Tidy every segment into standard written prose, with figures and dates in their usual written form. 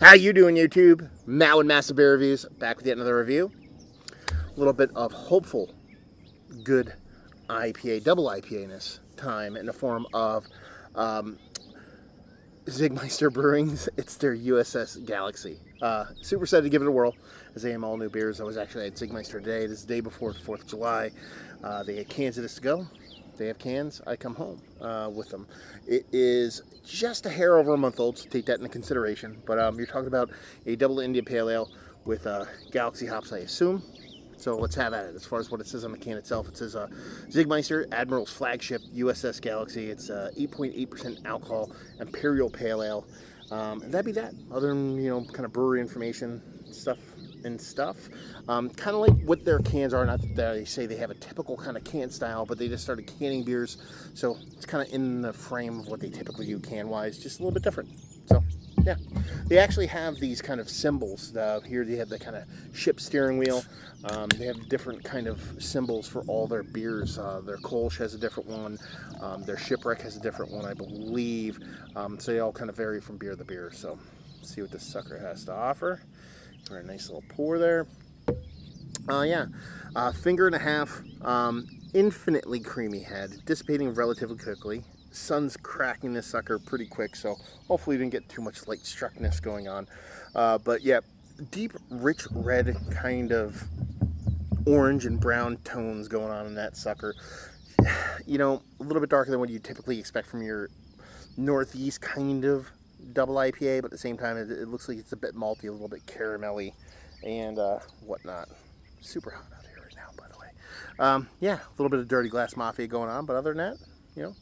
How you doing, YouTube? Matt with Massive Beer Reviews, back with yet another review. A little bit of hopeful, good IPA, double IPA this time in the form of Czig Meister Brewing's. It's their USS Galaxy. Super excited to give it a whirl as they am all new beers. I was actually at Czig Meister today. This is the day before 4th of July. They had cans of this to go. They have cans. I come home with them. It is just a hair over a month old, so take that into consideration. But you're talking about a double India Pale Ale with Galaxy hops, I assume. So let's have at it. As far as what it says on the can itself, it says Czig Meister, Admirals, Flagship, USS Galaxy. It's 8.8% alcohol, Imperial Pale Ale. And that'd be that. Other than, kind of brewery information stuff. Kind of like what their cans are. Not that they say they have a typical kind of can style, but they just started canning beers, so it's kind of in the frame of what they typically do can-wise, just a little bit different. So yeah, they actually have these kind of symbols. Here they have the kind of ship steering wheel. They have different kind of symbols for all their beers. Their Kolsch has a different one. Their Shipwreck has a different one, I believe. So they all kind of vary from beer to beer. So let's see what this sucker has to offer. For a nice little pour there. Finger and a half, infinitely creamy head, dissipating relatively quickly. Sun's cracking this sucker pretty quick, so hopefully we didn't get too much light struckness going on. But yeah, deep, rich red kind of orange and brown tones going on in that sucker. A little bit darker than what you typically expect from your Northeast kind of double IPA, but at the same time it looks like it's a bit malty, a little bit caramelly and whatnot. Super hot out here right now, by the way. A little bit of Dirty Glass Mafia going on, but other than that,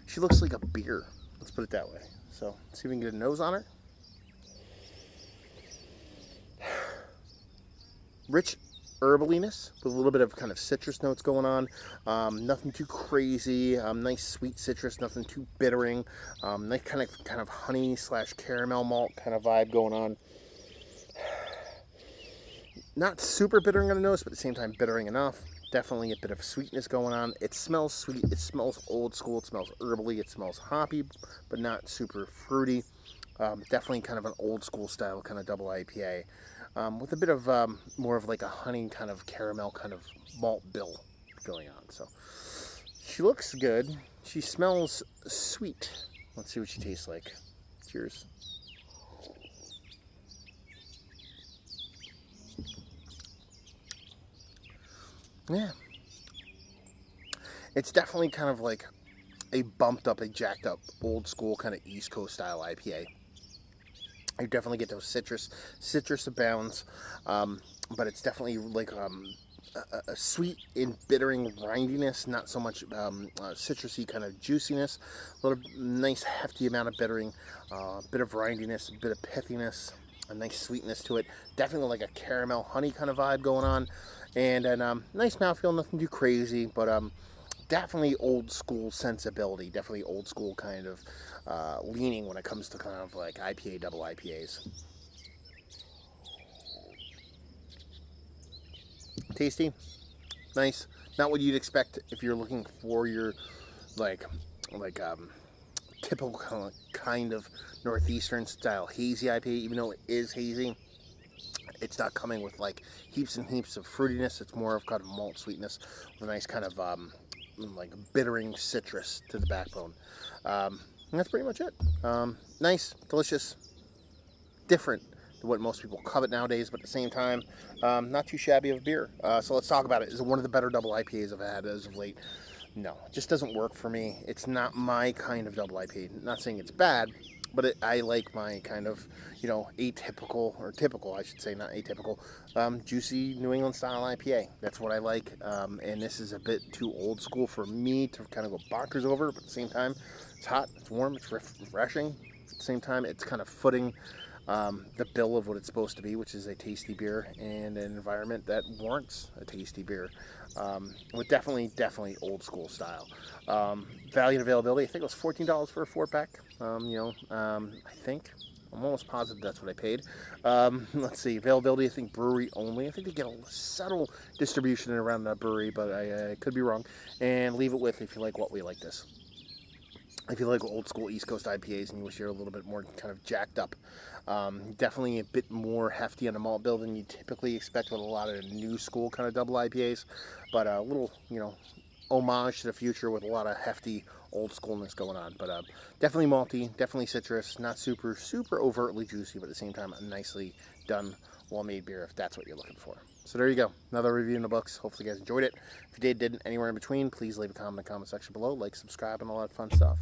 she looks like a beer, let's put it that way. So let's see if we can get a nose on her. Rich herbaliness with a little bit of kind of citrus notes going on. Nothing too crazy. Nice sweet citrus, nothing too bittering. Nice kind of honey / caramel malt kind of vibe going on. Not super bittering on the nose, but at the same time bittering enough. Definitely a bit of sweetness going on. It smells sweet. It smells old school. It smells herbally. It smells hoppy, but not super fruity. Definitely kind of an old school style kind of double IPA. With a bit of more of like a honey kind of caramel kind of malt bill going on. So she looks good. She smells sweet. Let's see what she tastes like. Cheers. Yeah. It's definitely kind of like a bumped up, a jacked up, old school kind of East Coast style IPA. You definitely get those citrus abounds, but it's definitely like a sweet and bittering grindiness, not so much citrusy kind of juiciness. A little nice hefty amount of bittering, a bit of grindiness, a bit of pithiness, a nice sweetness to it. Definitely like a caramel honey kind of vibe going on, and nice mouthfeel, nothing too crazy, but definitely old school sensibility, definitely old school kind of leaning when it comes to kind of like IPA, double IPAs. Tasty, nice, not what you'd expect if you're looking for your typical kind of Northeastern style hazy IPA. Even though it is hazy, it's not coming with like heaps and heaps of fruitiness. It's more of kind of malt sweetness with a nice kind of like bittering citrus to the backbone. And that's pretty much it. Nice, delicious, different than what most people covet nowadays, but at the same time, not too shabby of a beer. So let's talk about it. Is it one of the better double IPAs I've had as of late? No, it just doesn't work for me. It's not my kind of double IPA. Not saying it's bad, but I like my kind of, atypical, or typical, I should say, not atypical, juicy New England style IPA. That's what I like, and this is a bit too old school for me to kind of go bonkers over, but at the same time, it's hot, it's warm, it's refreshing. At the same time, it's kind of footing the bill of what it's supposed to be, which is a tasty beer and an environment that warrants a tasty beer. With definitely old school style. Value and availability, I think it was $14 for a 4-pack. I think. I'm almost positive that's what I paid. Let's see, availability, I think brewery only. I think they get a subtle distribution around that brewery, but I could be wrong. And leave it with if you like what we like this. if you like old school East Coast IPAs and you wish you're a little bit more kind of jacked up. Definitely a bit more hefty on the malt bill than you typically expect with a lot of new school kind of double IPAs, but a little, you know, homage to the future with a lot of hefty old schoolness going on. But definitely malty, definitely citrus, not super overtly juicy, but at the same time a nicely done, well-made beer if that's what you're looking for. So there you go, another review in the books. Hopefully you guys enjoyed it. If you didn't, anywhere in between, please leave a comment in the comment section below. Like, subscribe, and all that fun stuff.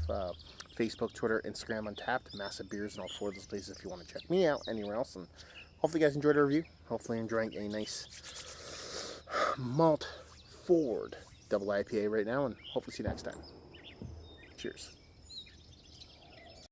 Facebook, Twitter, Instagram, Untapped, Massive Beers, and all 4 of those places if you want to check me out anywhere else. And hopefully you guys enjoyed our review. Hopefully you're enjoying a nice malt forward double IPA right now, and hopefully see you next time. Cheers.